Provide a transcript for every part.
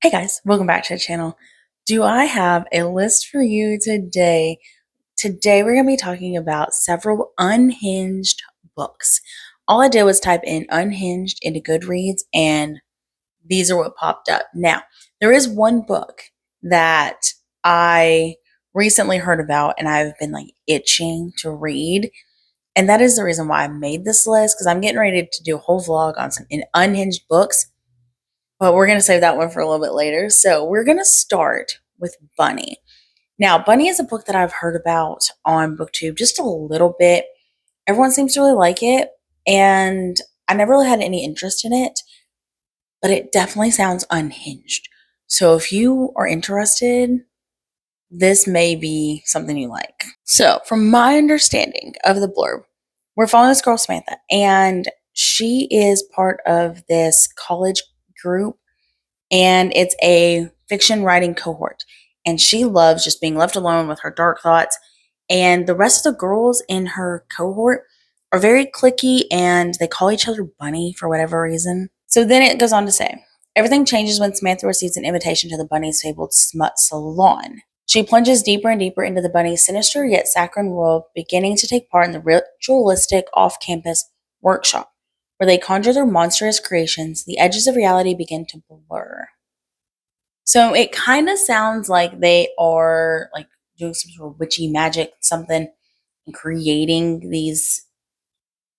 Hey guys, welcome back to the channel. Do I have a list for you today? Today we're going to be talking about several unhinged books. All I did was type in unhinged into Goodreads and these are what popped up. Now, there is one book that I recently heard about and I've been like itching to read. And that is the reason why I made this list because I'm getting ready to do a whole vlog on some unhinged books, but we're going to save that one for a little bit later. So we're going to start with Bunny. Now, Bunny is a book that I've heard about on BookTube just a little bit. Everyone seems to really like it, and I never really had any interest in it, but it definitely sounds unhinged. So if you are interested, this may be something you like. So, from my understanding of the blurb, we're following this girl, Samantha, and she is part of this college group and it's a fiction writing cohort. And she loves just being left alone with her dark thoughts. And the rest of the girls in her cohort are very cliquey and they call each other Bunny for whatever reason. So then it goes on to say everything changes when Samantha receives an invitation to the Bunny's fabled smut salon. She plunges deeper and deeper into the Bunny's sinister yet saccharine world, beginning to take part in the ritualistic off campus workshop where they conjure their monstrous creations. The edges of reality begin to blur. So it kind of sounds like they are like doing some sort of witchy magic, something, and creating these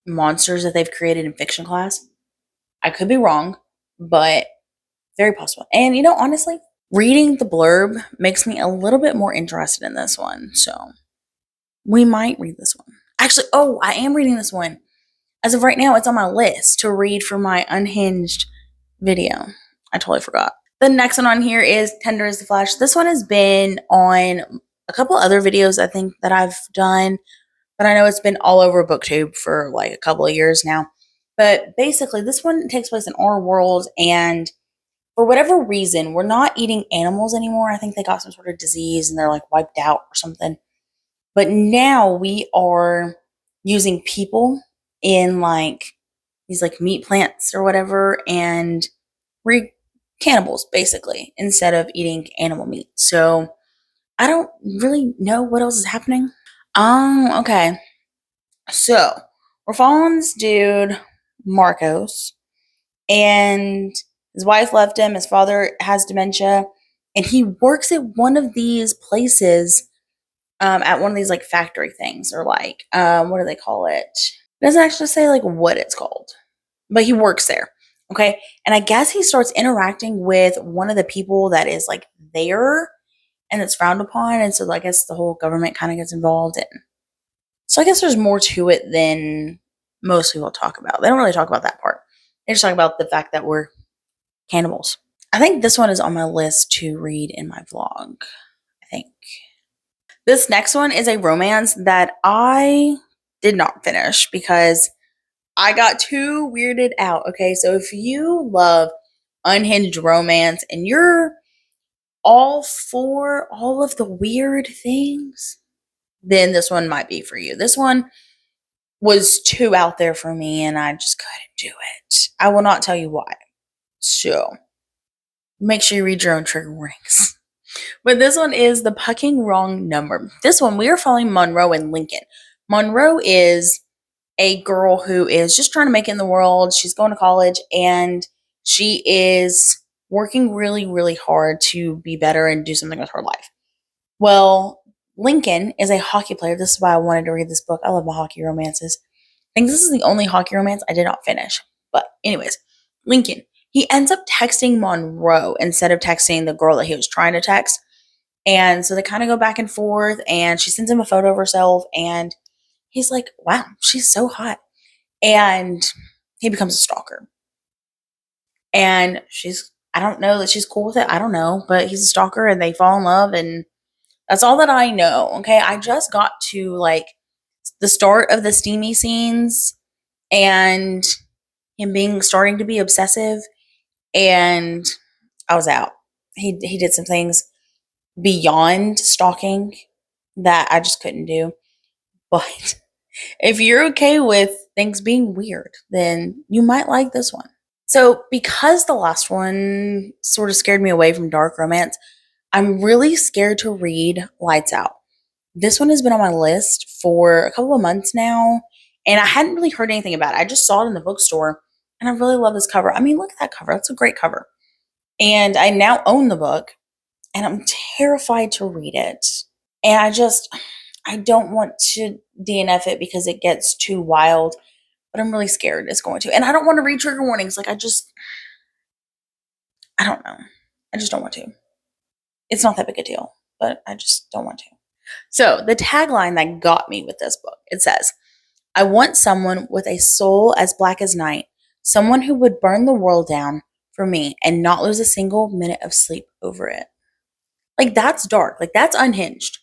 monsters that they've created in fiction class. I could be wrong, but very possible. And honestly, reading the blurb makes me a little bit more interested in this one. So we might read this one. Actually, oh, I am reading this one. As of right now, it's on my list to read for my unhinged video. I totally forgot. The next one on here is Tender as the Flash. This one has been on a couple other videos I think that I've done, but I know it's been all over BookTube for like a couple of years now. But basically, this one takes place in our world, and for whatever reason, we're not eating animals anymore. I think they got some sort of disease and they're like wiped out or something. But now we are using people in like these like meat plants or whatever, and we're cannibals basically instead of eating animal meat. So I don't really know what else is happening. Okay. So we're following this dude, Marcos, and his wife left him. His father has dementia, and he works at one of these places, at one of these like factory things, or like, what do they call it? It doesn't actually say like what it's called, but he works there. Okay. And I guess he starts interacting with one of the people that is like there and it's frowned upon. And so I guess the whole government kind of gets involved in. So I guess there's more to it than most people talk about. They don't really talk about that part. They just talk about the fact that we're cannibals. I think this one is on my list to read in my vlog. I think. This next one is a romance that I did not finish because I got too weirded out. Okay, so if you love unhinged romance and you're all for all of the weird things, then this one might be for you. This one was too out there for me and I just couldn't do it. I will not tell you why. So make sure you read your own trigger warnings. But this one is The Pucking Wrong Number. This one, we are following Monroe and Lincoln. Monroe is a girl who is just trying to make it in the world. She's going to college and she is working really, really hard to be better and do something with her life. Well, Lincoln is a hockey player. This is why I wanted to read this book. I love my hockey romances. I think this is the only hockey romance I did not finish. But anyways, Lincoln, he ends up texting Monroe instead of texting the girl that he was trying to text. And so they kind of go back and forth and she sends him a photo of herself and he's like, wow, she's so hot. And he becomes a stalker. And I don't know that she's cool with it. I don't know, but he's a stalker and they fall in love. And that's all that I know. Okay. I just got to like the start of the steamy scenes and him starting to be obsessive. And I was out. He did some things beyond stalking that I just couldn't do. But if you're okay with things being weird, then you might like this one. So, because the last one sort of scared me away from dark romance, I'm really scared to read Lights Out. This one has been on my list for a couple of months now, and I hadn't really heard anything about it. I just saw it in the bookstore, and I really love this cover. I mean, look at that cover. That's a great cover. And I now own the book, and I'm terrified to read it. And I don't want to DNF it because it gets too wild, but I'm really scared it's going to. And I don't want to read trigger warnings. Like, I don't know. I just don't want to. It's not that big a deal, but I just don't want to. So, the tagline that got me with this book, it says, I want someone with a soul as black as night, someone who would burn the world down for me and not lose a single minute of sleep over it. Like, that's dark. Like, that's unhinged.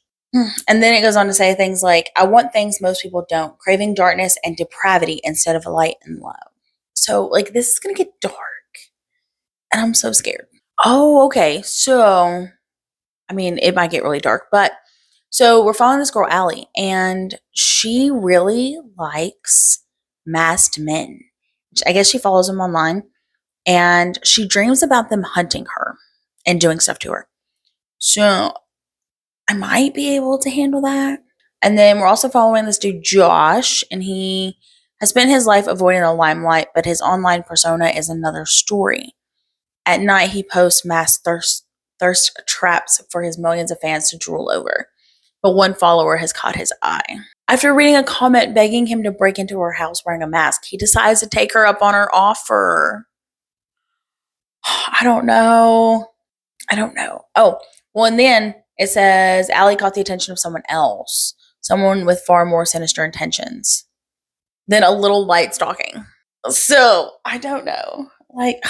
And then it goes on to say things like, I want things most people don't, craving darkness and depravity instead of light and love. So, like, this is going to get dark. And I'm so scared. Oh, okay. So, I mean, it might get really dark, but so we're following this girl, Allie, and she really likes masked men. I guess she follows them online, and she dreams about them hunting her and doing stuff to her. So I might be able to handle that. And then we're also following this dude, Josh, and he has spent his life avoiding the limelight, but his online persona is another story. At night, he posts mass thirst traps for his millions of fans to drool over. But one follower has caught his eye. After reading a comment begging him to break into her house wearing a mask, he decides to take her up on her offer. I don't know. Oh, well, and then it says Allie caught the attention of someone else, someone with far more sinister intentions than a little light stalking. So I don't know. Like,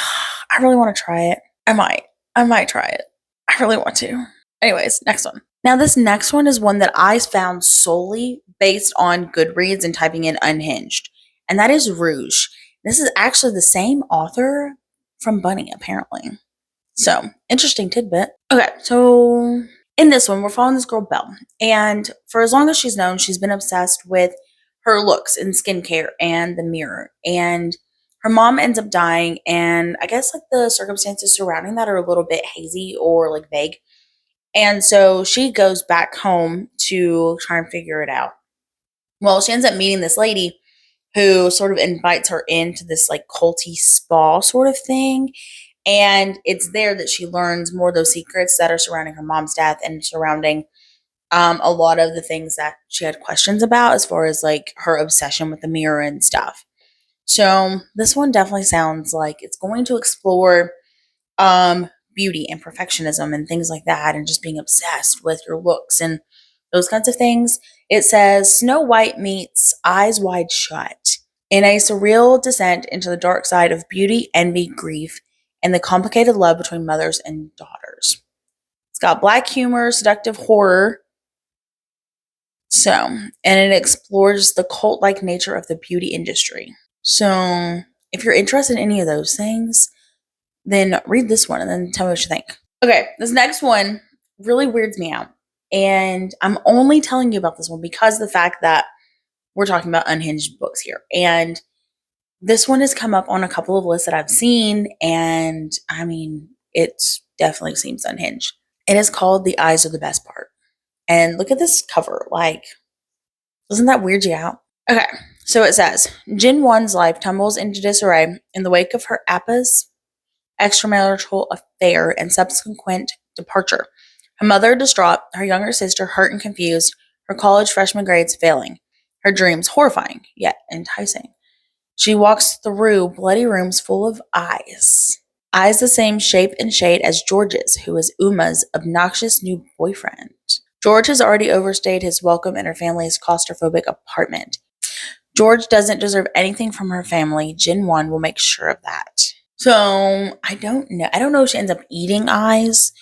I really want to try it. I might try it. I really want to. Anyways, next one. Now, this next one is one that I found solely based on Goodreads and typing in Unhinged, and that is Rouge. This is actually the same author from Bunny, apparently. So, interesting tidbit. Okay, so in this one, we're following this girl, Belle, and for as long as she's known, she's been obsessed with her looks and skincare and the mirror. And her mom ends up dying, and I guess like the circumstances surrounding that are a little bit hazy or like vague. And so she goes back home to try and figure it out. Well, she ends up meeting this lady who sort of invites her into this like culty spa sort of thing. And it's there that she learns more of those secrets that are surrounding her mom's death and surrounding a lot of the things that she had questions about as far as like her obsession with the mirror and stuff. So this one definitely sounds like it's going to explore beauty and perfectionism and things like that, and just being obsessed with your looks and those kinds of things. It says Snow White meets Eyes Wide Shut in a surreal descent into the dark side of beauty, envy, grief, and the complicated love between mothers and daughters. It's got black humor, seductive horror. So, and it explores the cult like nature of the beauty industry. So, if you're interested in any of those things, then read this one and then tell me what you think. Okay, this next one really weirds me out. And I'm only telling you about this one because of the fact that we're talking about unhinged books here. And this one has come up on a couple of lists that I've seen. And I mean, it definitely seems unhinged. It is called The Eyes Are the Best Part. And look at this cover. Like, doesn't that weird you out? Okay, so it says Jin Won's life tumbles into disarray in the wake of her Appa's extramarital affair and subsequent departure. Her mother distraught, her younger sister hurt and confused, her college freshman grades failing, her dreams horrifying yet enticing. She walks through bloody rooms full of eyes. Eyes the same shape and shade as George's, who is Uma's obnoxious new boyfriend. George has already overstayed his welcome in her family's claustrophobic apartment. George doesn't deserve anything from her family. Jin Won will make sure of that. So I don't know. I don't know if she ends up eating eyes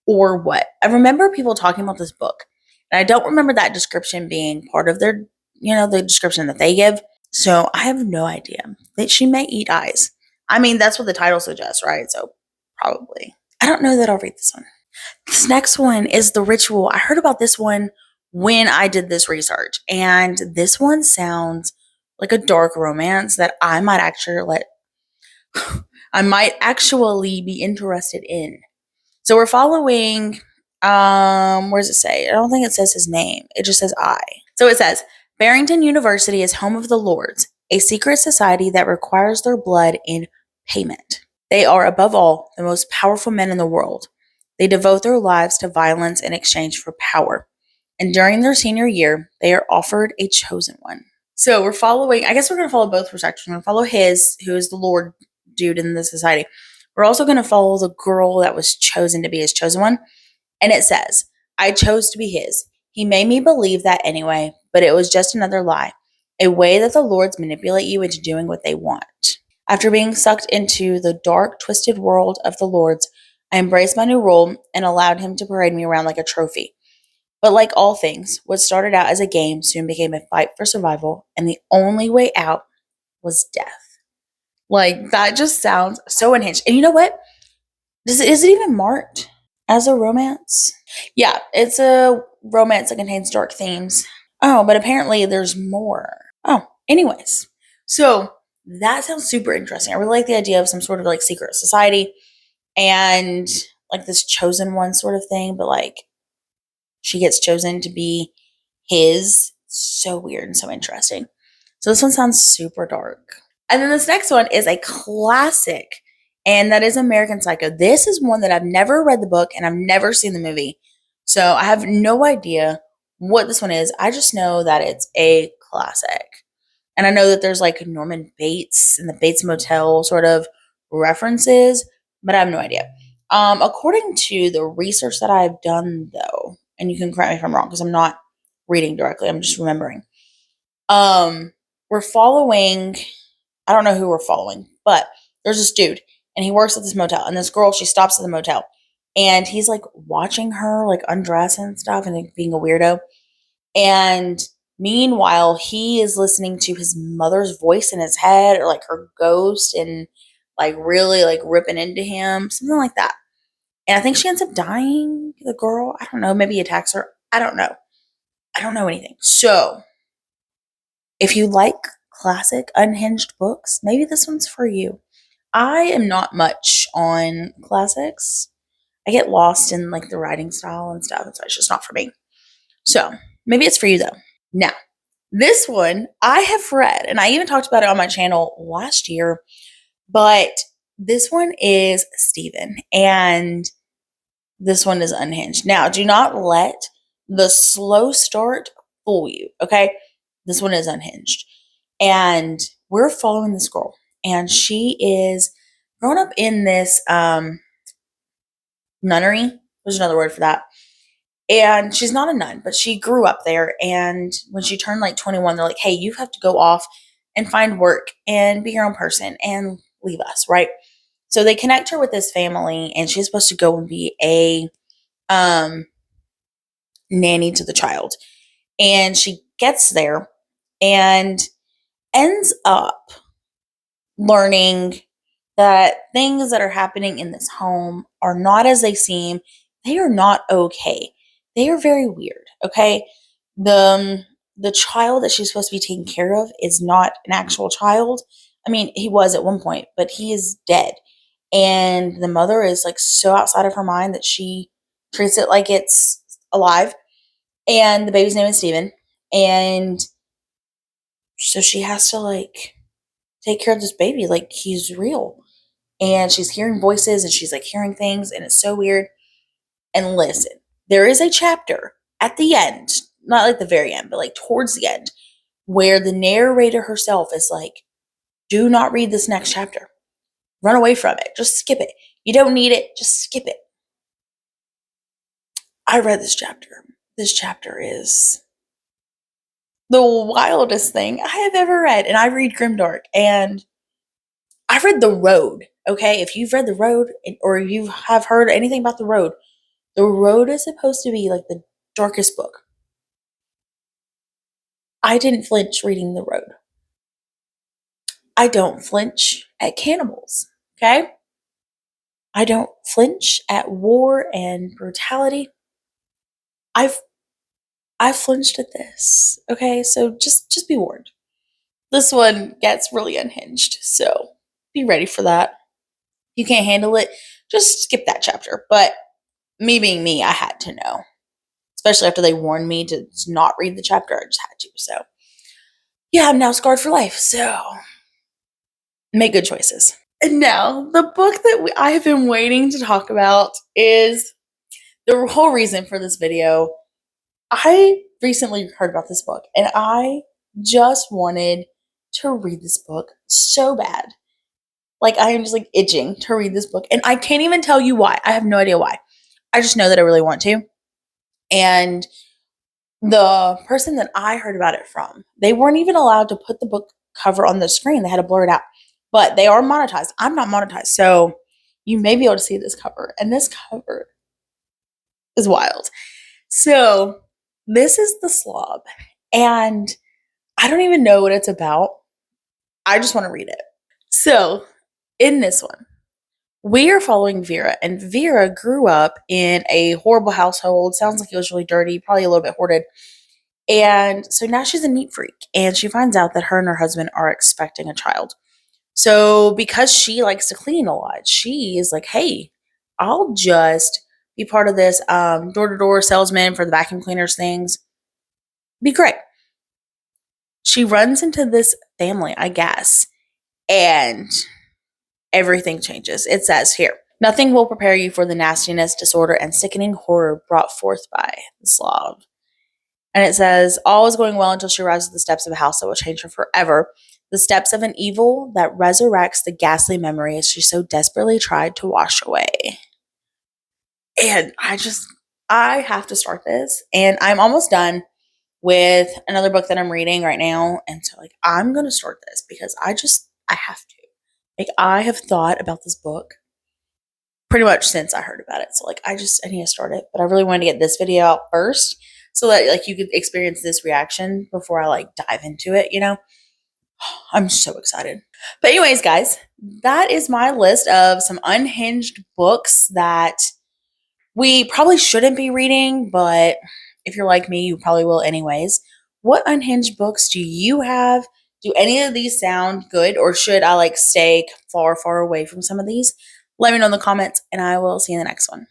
or what. I remember people talking about this book, and I don't remember that description being part of their, the description that they give. So I have no idea that she may eat eyes. I mean, that's what the title suggests, right? So probably. I don't know that I'll read this one. This next one is The Ritual. I heard about this one when I did this research, and this one sounds like a dark romance that I might actually let I might actually be interested in. So we're following, where does it say? I don't think it says his name. It just says I. So it says, Barrington University is home of the Lords, a secret society that requires their blood in payment. They are, above all, the most powerful men in the world. They devote their lives to violence in exchange for power. And during their senior year, they are offered a chosen one. So we're following, I guess we're going to follow both perspectives. We're going to follow his, who is the Lord dude in the society. We're also going to follow the girl that was chosen to be his chosen one. And it says, I chose to be his. He made me believe that anyway, but it was just another lie, a way that the Lords manipulate you into doing what they want. After being sucked into the dark, twisted world of the Lords, I embraced my new role and allowed him to parade me around like a trophy. But like all things, what started out as a game soon became a fight for survival, and the only way out was death. Like, that just sounds so unhinged. And you know what? Is it even marked as a romance? Yeah, it's a romance that contains dark themes. Oh, but apparently there's more. Oh, anyways. So that sounds super interesting. I really like the idea of some sort of like secret society and like this chosen one sort of thing, but like she gets chosen to be his. So weird and so interesting. So this one sounds super dark. And then this next one is a classic, and that is American Psycho. This is one that I've never read the book and I've never seen the movie. So I have no idea what this one is. I just know that it's a classic. And I know that there's like Norman Bates and the Bates Motel sort of references, but I have no idea. According to the research that I've done, though, and you can correct me if I'm wrong because I'm not reading directly, I'm just remembering. We're following, I don't know who we're following, but there's this dude and he works at this motel, and this girl, she stops at the motel and he's like watching her like undress and stuff and like, being a weirdo. And meanwhile, he is listening to his mother's voice in his head, or like her ghost, and like really like ripping into him, something like that. And I think she ends up dying, the girl. I don't know. Maybe he attacks her. I don't know. I don't know anything. So if you like classic unhinged books, maybe this one's for you. I am not much on classics. I get lost in like the writing style and stuff, and so it's just not for me. So maybe it's for you though. Now, this one I have read, and I even talked about it on my channel last year, but this one is Stephen, and this one is Unhinged. Now, do not let the slow start fool you, okay? This one is Unhinged. And we're following this girl, and she is grown up in this nunnery. There's another word for that. And she's not a nun, but she grew up there. And when she turned like 21, they're like, hey, you have to go off and find work and be your own person and leave us, right? So they connect her with this family, and she's supposed to go and be a nanny to the child. And she gets there and ends up learning that things that are happening in this home are not as they seem. They are not okay. They are very weird. Okay, the child that she's supposed to be taking care of is not an actual child. I mean, he was at one point, but he is dead. And the mother is like so outside of her mind that she treats it like it's alive. And the baby's name is Steven. And so she has to like take care of this baby like he's real. And she's hearing voices and she's like hearing things, and it's so weird. And listen, there is a chapter at the end, not like the very end, but like towards the end, where the narrator herself is like, do not read this next chapter. Run away from it. Just skip it. You don't need it. Just skip it. I read this chapter. This chapter is the wildest thing I have ever read. And I read Grimdark, and I read The Road. Okay, if you've read The Road, or you have heard anything about The Road is supposed to be like the darkest book. I didn't flinch reading The Road. I don't flinch at cannibals. Okay, I don't flinch at war and brutality. I've I flinched at this. Okay, so just be warned. This one gets really unhinged, so be ready for that. you can't handle it, just skip that chapter. But me being me, I had to know, especially after they warned me to not read the chapter. I just had to. So, yeah, I'm now scarred for life. So, make good choices. And now, the book that I have been waiting to talk about is the whole reason for this video. I recently heard about this book and I just wanted to read this book so bad. Like, I am just like itching to read this book. And I can't even tell you why. I have no idea why. I just know that I really want to. And the person that I heard about it from, they weren't even allowed to put the book cover on the screen. They had to blur it out. But they are monetized. I'm not monetized. So you may be able to see this cover. And this cover is wild. So this is The Slob. And I don't even know what it's about. I just want to read it. So in this one, we are following Vera, and Vera grew up in a horrible household. Sounds like it was really dirty, probably a little bit hoarded. And so now she's a neat freak, and she finds out that her and her husband are expecting a child. So because she likes to clean a lot, she is like, hey, I'll just be part of this door-to-door salesman for the vacuum cleaners things. Be great. She runs into this family, I guess, and everything changes. It says here, nothing will prepare you for the nastiness, disorder, and sickening horror brought forth by the Slav. And it says, all is going well until she arrives at the steps of a house that will change her forever. The steps of an evil that resurrects the ghastly memories she so desperately tried to wash away. And I have to start this. And I'm almost done with another book that I'm reading right now. And so, like, I'm going to start this because I have to. Like, I have thought about this book pretty much since I heard about it. So, like, I need to start it. But I really wanted to get this video out first so that, like, you could experience this reaction before I, like, dive into it, you know? I'm so excited. But anyways, guys, that is my list of some unhinged books that we probably shouldn't be reading, but if you're like me, you probably will anyways. What unhinged books do you have? Do any of these sound good, or should I like stay far, far away from some of these? Let me know in the comments, and I will see you in the next one.